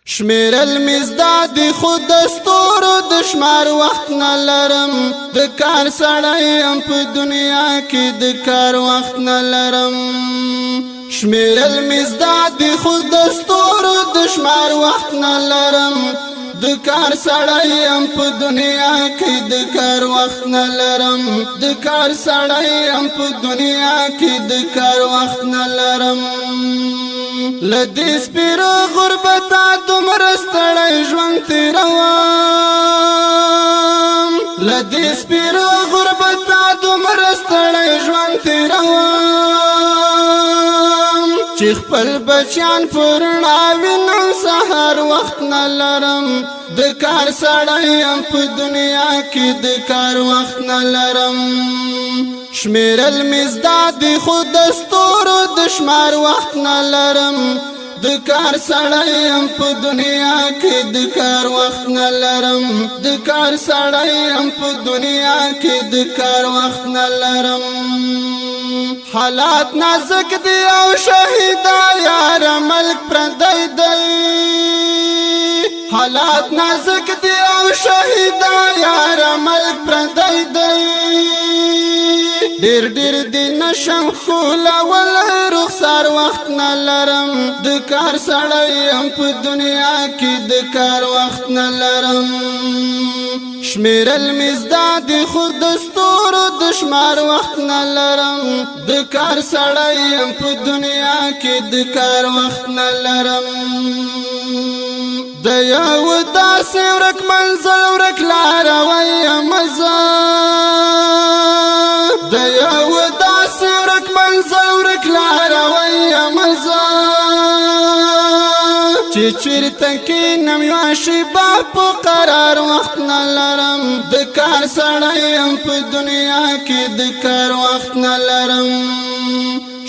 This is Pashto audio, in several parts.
شمیر المزداد خود دستور دشمار وقت نلرم دکار سڑایم پا دنیا کی دکار وقت نلرم شمیر المزداد خود دستور دشمار وقت نلرم دکار سڑایم پا دنیا کی دکار وقت نلرم دکار سڑایم پا دنیا کی دکار وقت نلرم لدیس پیر غربتا دمرستڑی جوان تیروام لدیس پیر غربتا دمرستڑی جوان تیروام چی خپل بچیان پرناوی نن سهار وقت نلرم دکار سڑایم پا دنیا کی دکار وقت نلرم شمیر المزداد خود دستور دشمار وقت نلرم دکار سڑایم پا دنیا کی دکار وقت نلرم دکار سڑایم پا دنیا کی دکار وقت نلرم حالات نازک دی او شهیدا یار ملک پردی دی حالات نازک دی او شهیدا یار ملک پردی دی دیر دیر دی نشم خولا ولی رخصار وقت نلرم دکار سڑایم پا دنیا کی دکار وقت نلرم شمیر المزداد خود دستور دشمار وقت نلرم دکار سڑایم پا دنیا کی دکار وقت نلرم دیو داسی ورک منزل ورک لاروی مزا دیو داسی ورک منزل ورک لاروی مزا چی چیرته نم یواشی باپو قرار وقت نلرم دکار سڑایم پا دنیا کی دکار وقت نلرم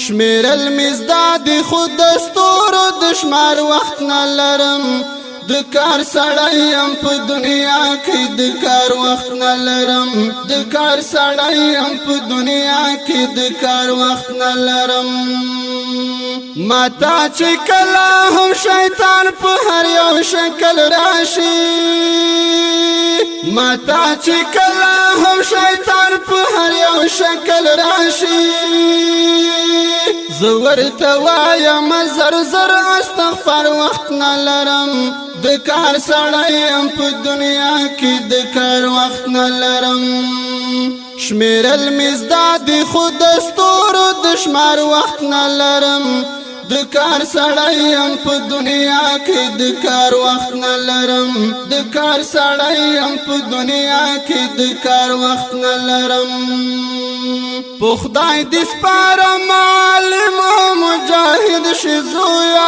شمیر المزداد خود دستور دشمار وقت نلرم دکار سڑایم پا دنیا کی دکار وقت نلرم دکار سڑایم پا دنیا کی دکار وقت نلرم ماتا چی کلا هم شیطان پا هر یو شکل راشی ماتا چی کلا هم شیطان پا هر یو شکل راشی زور توایم زر زر استغفر وقت نلرم دکار سڑایم پا دنیا کی دکار وقت نلرم شمیر المزداد خود دستور دشمار وقت نلرم دکار سڑایم پا دنیا کی دکار وقت نلرم دکار سڑایم پا دنیا کی دکار وقت نلرم پو خدای دیس پارا معلم و مجاہد شزویا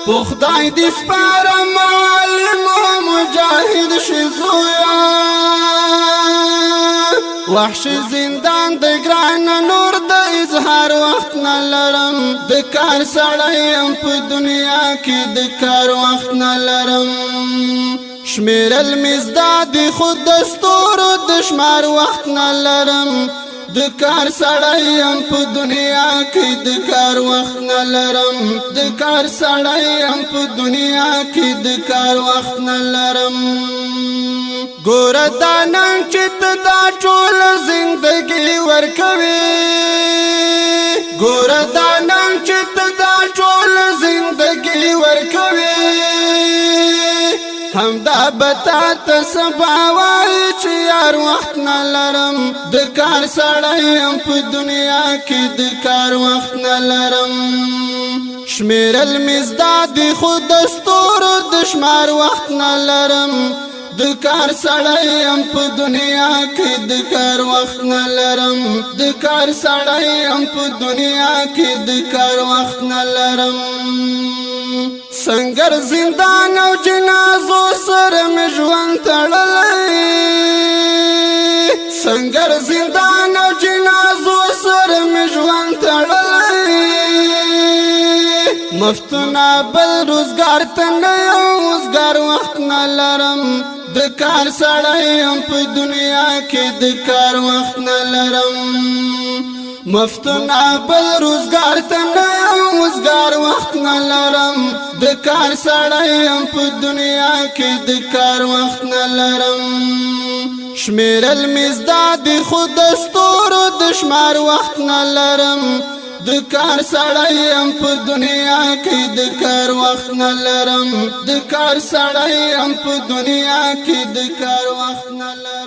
پو خدای دیس پارا معلم و مجاہد شزویا وحش زندان د گران نور د اظهار وقت نلرم دکار سڑایم پا دنیا کی دکار وقت نلرم شمیر المزداد خود دستور دشمار وقت نلرم دکار سڑایم پا دنیا کی دکار وقت نلرم دکار سڑایم پا دنیا کی دکار وقت نلرم گور دانن چت دا ټول زندگی ورکوي گور دانن چت دا ټول زندگی ورکوي همدا بتا تسبا وای چې یار وخت نلرم دکار سړایم په دنیا کې دکار وخت نلرم شمیر المزداد خود دستور دشمار وخت نلرم دکار سڑایم پا دنیا کی دکار وقت نلرم دکار سڑایم پا دنیا کی دکار وقت نلرم سنگر زندان او جنازو سر مجوان تڑلی سنگر زندان او جنازو سر مجوان تڑلی مفتنا بل روزگار تنیا روزگار وقت نلرم دکار سڑایم پا دنیا کی دکار وقت نلرم مفتنا بل روزگار تنیا روزگار وقت نلرم د کار سړی یم په دنیا کې د کار وخت نه لرم شمیرل مزدا دی خود دستورو د شمار وخت نه لرم د کار سړی یم په دنیا کې د کار وخت نه لرم د کار سړی یم په دنیا کې د کار وخت نه لرم